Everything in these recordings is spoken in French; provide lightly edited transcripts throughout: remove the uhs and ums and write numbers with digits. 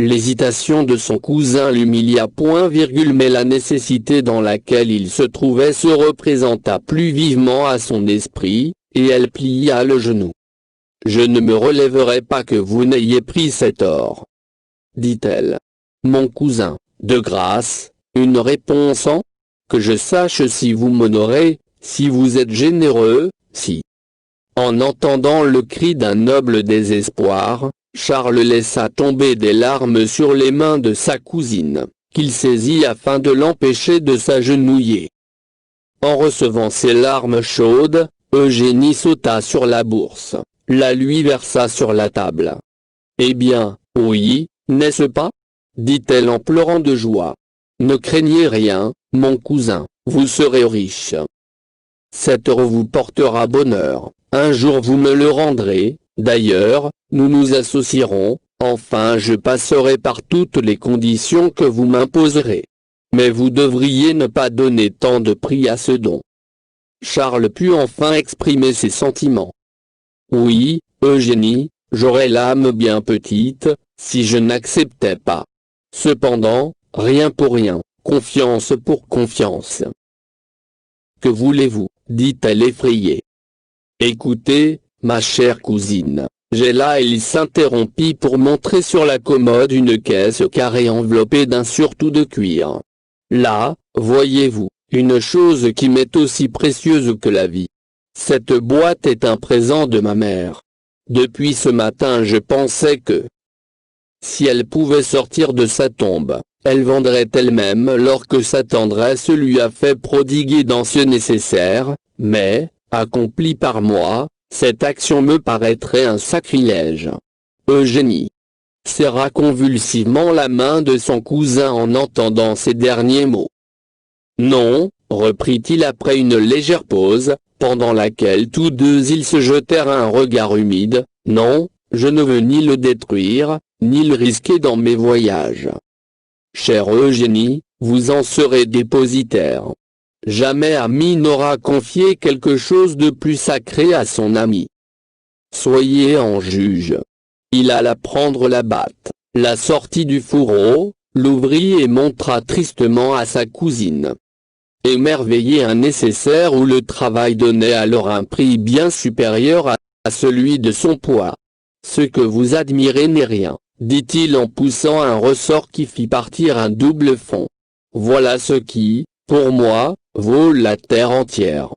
L'hésitation de son cousin l'humilia point virgule, mais la nécessité dans laquelle il se trouvait se représenta plus vivement à son esprit, et elle plia le genou. « Je ne me relèverai pas que vous n'ayez pris cet or, dit-elle. Mon cousin, de grâce, une réponse en que je sache si vous m'honorez, si vous êtes généreux, si. » En entendant le cri d'un noble désespoir, Charles laissa tomber des larmes sur les mains de sa cousine, qu'il saisit afin de l'empêcher de s'agenouiller. En recevant ces larmes chaudes, Eugénie sauta sur la bourse, la lui versa sur la table. « Eh bien, oui, n'est-ce pas ?» dit-elle en pleurant de joie. « Ne craignez rien, mon cousin, vous serez riche. Cet or vous portera bonheur, un jour vous me le rendrez. D'ailleurs, nous nous associerons, enfin je passerai par toutes les conditions que vous m'imposerez. Mais vous devriez ne pas donner tant de prix à ce don. » Charles put enfin exprimer ses sentiments. « Oui, Eugénie, j'aurais l'âme bien petite, si je n'acceptais pas. Cependant, rien pour rien, confiance pour confiance. »« Que voulez-vous » dit-elle effrayée. « Écoutez, ma chère cousine, j'ai là » il s'interrompit pour montrer sur la commode une caisse carrée enveloppée d'un surtout de cuir. « Là, voyez-vous, une chose qui m'est aussi précieuse que la vie. Cette boîte est un présent de ma mère. Depuis ce matin je pensais que, si elle pouvait sortir de sa tombe, elle vendrait elle-même l'or que sa tendresse lui a fait prodiguer dans ce nécessaire, mais, accomplie par moi, cette action me paraîtrait un sacrilège. » Eugénie serra convulsivement la main de son cousin en entendant ces derniers mots. « Non, » reprit-il après une légère pause, pendant laquelle tous deux ils se jetèrent un regard humide, « non, je ne veux ni le détruire, ni le risquer dans mes voyages. Chère Eugénie, vous en serez dépositaire. Jamais ami n'aura confié quelque chose de plus sacré à son ami. Soyez en juge. » Il alla prendre la batte, la sortit du fourreau, l'ouvrit et montra tristement à sa cousine. Émerveillé un nécessaire où le travail donnait alors un prix bien supérieur à celui de son poids. « Ce que vous admirez n'est rien, » dit-il en poussant un ressort qui fit partir un double fond. « Voilà ce qui, pour moi, vaut la terre entière. »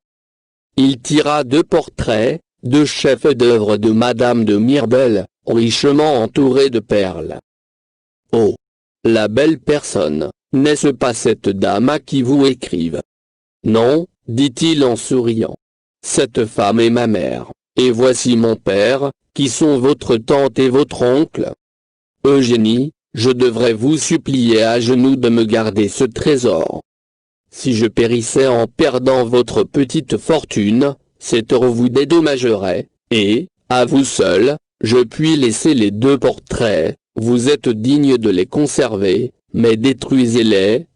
Il tira 2 portraits, 2 chefs-d'œuvre de Madame de Mirbel, richement entourés de perles. « Oh, la belle personne, n'est-ce pas cette dame à qui vous écrivent ? » ?»« Non, » dit-il en souriant. « Cette femme est ma mère, et voici mon père, qui sont votre tante et votre oncle. Eugénie, je devrais vous supplier à genoux de me garder ce trésor. Si je périssais en perdant votre petite fortune, cet or vous dédommagerait, et, à vous seul, je puis laisser les 2 portraits, vous êtes digne de les conserver, mais détruisez-les,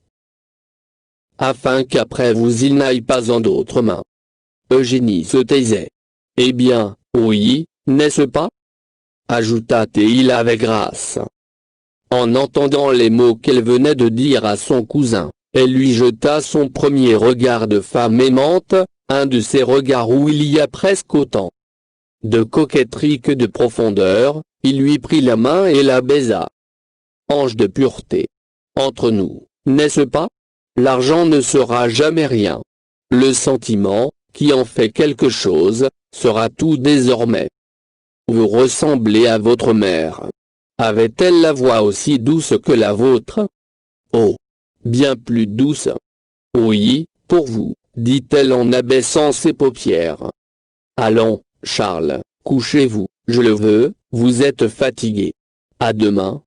afin qu'après vous il n'aille pas en d'autres mains. » Eugénie se taisait. « Eh bien, oui, n'est-ce pas ?» ajouta-t-il avec grâce. En entendant les mots qu'elle venait de dire à son cousin, elle lui jeta son premier regard de femme aimante, un de ces regards où il y a presque autant de coquetterie que de profondeur. Il lui prit la main et la baisa. « Ange de pureté, entre nous, n'est-ce pas? L'argent ne sera jamais rien. Le sentiment, qui en fait quelque chose, sera tout désormais. Vous ressemblez à votre mère. Avait-elle la voix aussi douce que la vôtre? Oh, bien plus douce. Oui, pour vous, dit-elle en abaissant ses paupières. Allons, Charles, couchez-vous, je le veux, vous êtes fatigué. À demain. »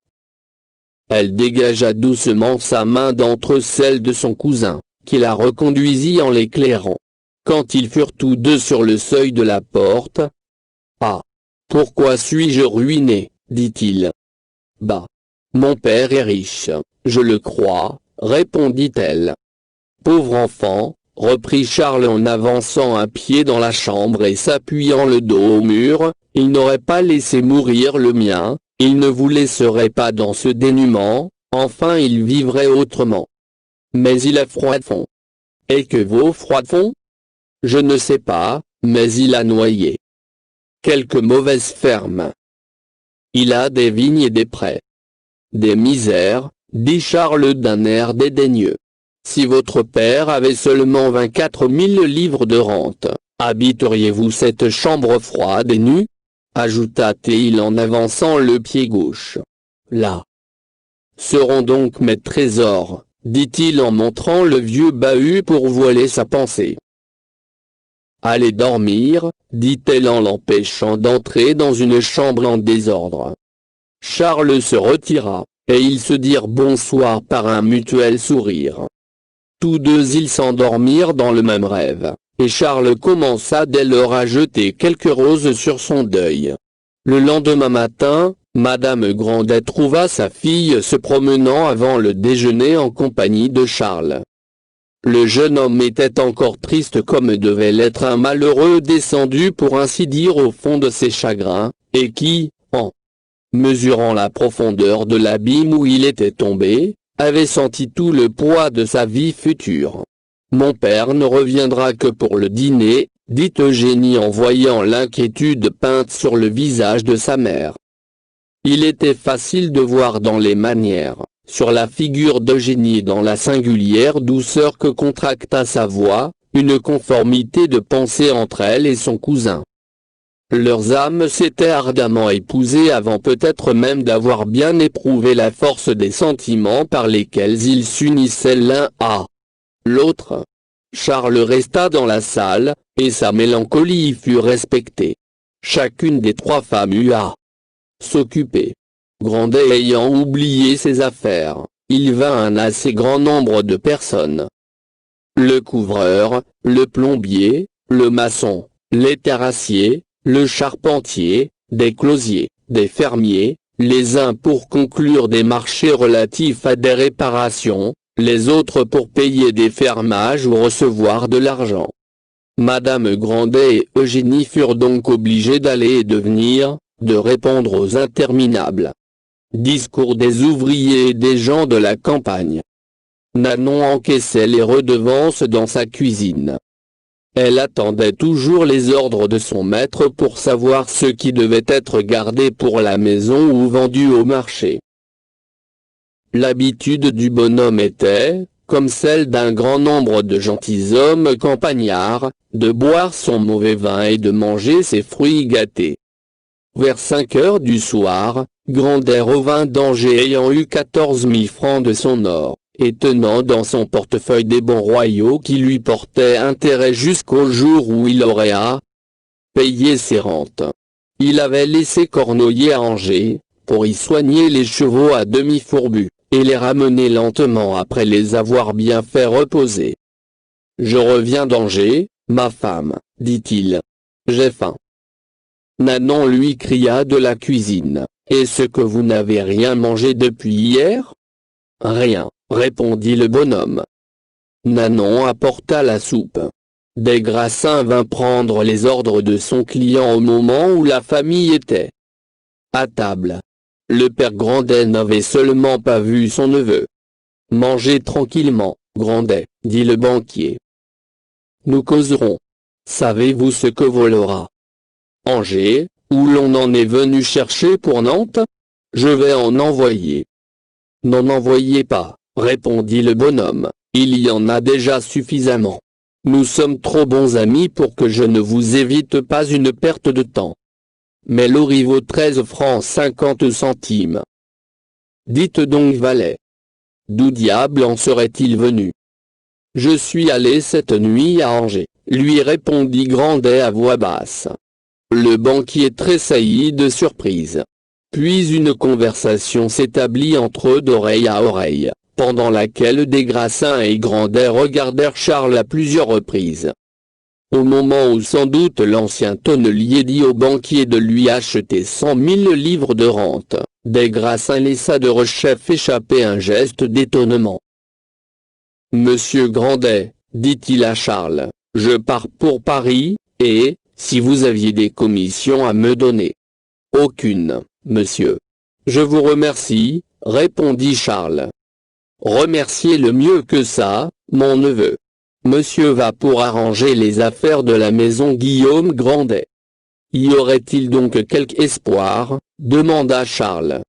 Elle dégagea doucement sa main d'entre celles de son cousin, qui la reconduisit en l'éclairant. Quand ils furent tous deux sur le seuil de la porte. « Ah! Pourquoi suis-je ruiné ?» dit-il. « Bah! Mon père est riche, je le crois, » répondit-elle. « Pauvre enfant, » reprit Charles en avançant un pied dans la chambre et s'appuyant le dos au mur, « il n'aurait pas laissé mourir le mien, Il ne vous laisserait pas dans ce dénuement, enfin il vivrait autrement. Mais il a froid de fond. Et que vaut froid de fond? Je ne sais pas, mais il a noyé quelques mauvaises fermes. Il a des vignes et des prés. Des misères, dit Charles d'un air dédaigneux. Si votre père avait seulement 24 000 livres de rente, habiteriez-vous cette chambre froide et nue? Ajouta-t-il en avançant le pied gauche. Là seront donc mes trésors, dit-il en montrant le vieux bahut pour voiler sa pensée. Allez dormir, dit-elle en l'empêchant d'entrer dans une chambre en désordre. Charles se retira, et ils se dirent bonsoir par un mutuel sourire. Tous deux ils s'endormirent dans le même rêve, et Charles commença dès lors à jeter quelques roses sur son deuil. Le lendemain matin, Madame Grandet trouva sa fille se promenant avant le déjeuner en compagnie de Charles. Le jeune homme était encore triste comme devait l'être un malheureux descendu pour ainsi dire au fond de ses chagrins, et qui, en mesurant la profondeur de l'abîme où il était tombé, avait senti tout le poids de sa vie future. « Mon père ne reviendra que pour le dîner », dit Eugénie en voyant l'inquiétude peinte sur le visage de sa mère. Il était facile de voir dans les manières, sur la figure d'Eugénie et dans la singulière douceur que contracta sa voix, une conformité de pensée entre elle et son cousin. Leurs âmes s'étaient ardemment épousées avant peut-être même d'avoir bien éprouvé la force des sentiments par lesquels ils s'unissaient l'un à l'autre. Charles resta dans la salle, et sa mélancolie y fut respectée. Chacune des trois femmes eut à s'occuper. Grandet ayant oublié ses affaires, il vint un assez grand nombre de personnes. Le couvreur, le plombier, le maçon, les terrassiers, le charpentier, des closiers, des fermiers, les uns pour conclure des marchés relatifs à des réparations, les autres pour payer des fermages ou recevoir de l'argent. Madame Grandet et Eugénie furent donc obligées d'aller et de venir, de répondre aux interminables discours des ouvriers et des gens de la campagne. Nanon encaissait les redevances dans sa cuisine. Elle attendait toujours les ordres de son maître pour savoir ce qui devait être gardé pour la maison ou vendu au marché. L'habitude du bonhomme était, comme celle d'un grand nombre de gentilshommes campagnards, de boire son mauvais vin et de manger ses fruits gâtés. Vers 5 heures du soir, Grandet revint d'Angers ayant eu 14 000 francs de son or, et tenant dans son portefeuille des bons royaux qui lui portaient intérêt jusqu'au jour où il aurait à payer ses rentes. Il avait laissé Cornoiller à Angers, pour y soigner les chevaux à demi fourbus, et les ramener lentement après les avoir bien fait reposer. « Je reviens d'Angers, ma femme, dit-il. J'ai faim. » Nanon lui cria de la cuisine. « Est-ce que vous n'avez rien mangé depuis hier ?»« Rien, » répondit le bonhomme. Nanon apporta la soupe. Des Grassins vint prendre les ordres de son client au moment où la famille était à table. Le père Grandet n'avait seulement pas vu son neveu. « Mangez tranquillement, Grandet, dit le banquier. Nous causerons. Savez-vous ce que vaut l'ora Angers, où l'on en est venu chercher pour Nantes? Je vais en envoyer. » N'en envoyez pas, répondit le bonhomme, il y en a déjà suffisamment. Nous sommes trop bons amis pour que je ne vous évite pas une perte de temps. Mais l'ori vaut 13 francs 50 centimes. Dites donc valet. D'où diable en serait-il venu? Je suis allé cette nuit à Angers, lui répondit Grandet à voix basse. Le banquier tressaillit de surprise. Puis une conversation s'établit entre eux d'oreille à oreille, pendant laquelle des Grassins et Grandet regardèrent Charles à plusieurs reprises. Au moment où sans doute l'ancien tonnelier dit au banquier de lui acheter 100 000 livres de rente, des Grassins laissa de Rechef échapper un geste d'étonnement. « Monsieur Grandet, dit-il à Charles, je pars pour Paris, et, si vous aviez des commissions à me donner. »« Aucune, monsieur. Je vous remercie, répondit Charles. Remerciez-le mieux que ça, mon neveu. Monsieur va pour arranger les affaires de la maison Guillaume Grandet. Y aurait-il donc quelque espoir, demanda Charles.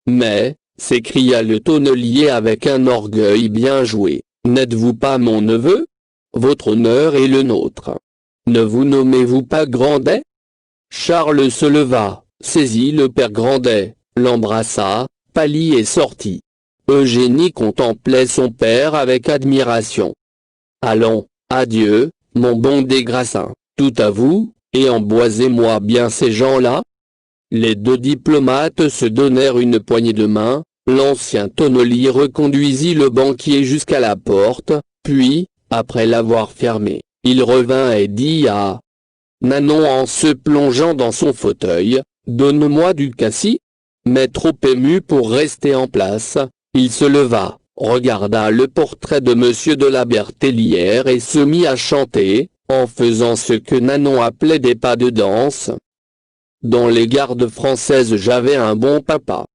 Mais, s'écria le tonnelier avec un orgueil bien joué, n'êtes-vous pas mon neveu? Votre honneur est le nôtre. Ne vous nommez-vous pas Grandet? Charles se leva, saisit le père Grandet, l'embrassa, pâlit et sortit. Eugénie contemplait son père avec admiration. Allons, adieu, mon bon des Grassins, tout à vous, et emboisez-moi bien ces gens-là. Les deux diplomates se donnèrent une poignée de main, l'ancien tonnelier reconduisit le banquier jusqu'à la porte, puis, après l'avoir fermée, il revint et dit à Nanon en se plongeant dans son fauteuil, « Donne-moi du cassis ». Mais trop ému pour rester en place, il se leva, regarda le portrait de Monsieur de la Bertellière et se mit à chanter, en faisant ce que Nanon appelait des pas de danse. Dans les gardes françaises j'avais un bon papa.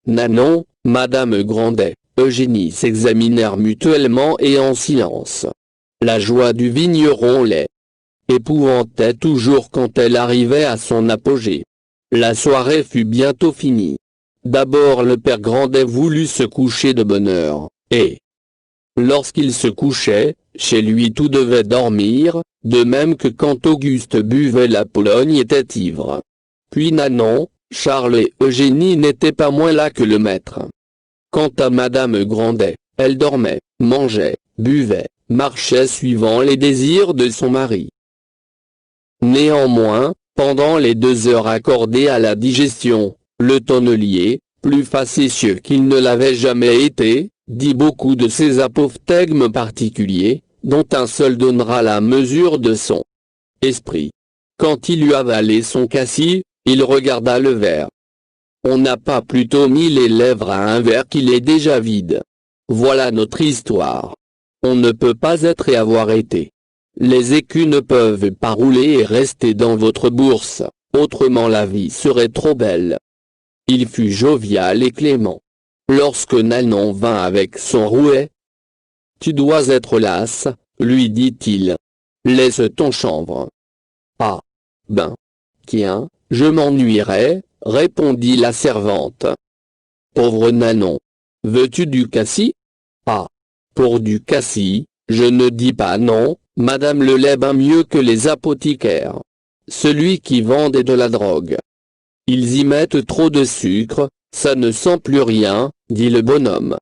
Nanon, Madame Grandet, Eugénie s'examinèrent mutuellement et en silence. La joie du vigneron les épouvantait toujours quand elle arrivait à son apogée. La soirée fut bientôt finie. D'abord le père Grandet voulut se coucher de bonne heure, et lorsqu'il se couchait, chez lui tout devait dormir, de même que quand Auguste buvait la Pologne était ivre. Puis Nanon, Charles et Eugénie n'étaient pas moins là que le maître. Quant à Madame Grandet, elle dormait, mangeait, buvait, marchait suivant les désirs de son mari. Néanmoins, pendant les 2 heures accordées à la digestion, le tonnelier, plus facétieux qu'il ne l'avait jamais été, dit beaucoup de ces apophthegmes particuliers, dont un seul donnera la mesure de son esprit. Quand il eut avalé son cassis, il regarda le verre. On n'a pas plutôt mis les lèvres à un verre qu'il est déjà vide. Voilà notre histoire. On ne peut pas être et avoir été. Les écus ne peuvent pas rouler et rester dans votre bourse, autrement la vie serait trop belle. Il fut jovial et clément. Lorsque Nanon vint avec son rouet, « Tu dois être lasse, lui dit-il. Laisse ton chanvre. »« Ah. Ben. Tiens, je m'ennuierais, répondit la servante. « Pauvre Nanon. Veux-tu du cassis? »« Ah. Pour du cassis, je ne dis pas non. Madame le lait bien mieux que les apothicaires. Celui qui vendait de la drogue. Ils y mettent trop de sucre, ça ne sent plus rien, dit le bonhomme.